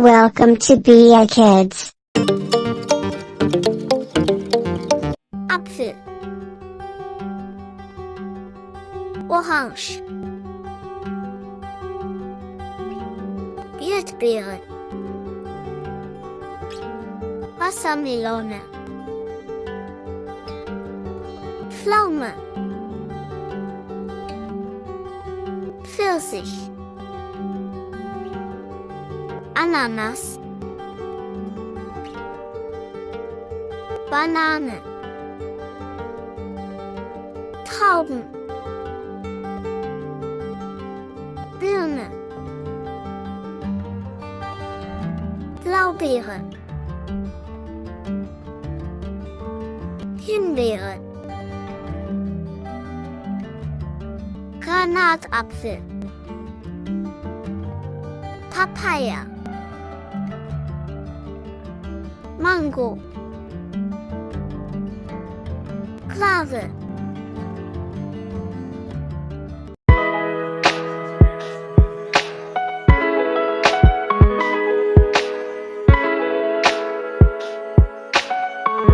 Welcome to Be a Kids. Apfel, Orange, Erdbeere, Wassermelone, Pflaume, Pfirsich, Ananas, Banane, Trauben, Birne, Blaubeere, Himbeere, Granatapfel, Papaya, Mango, Klave,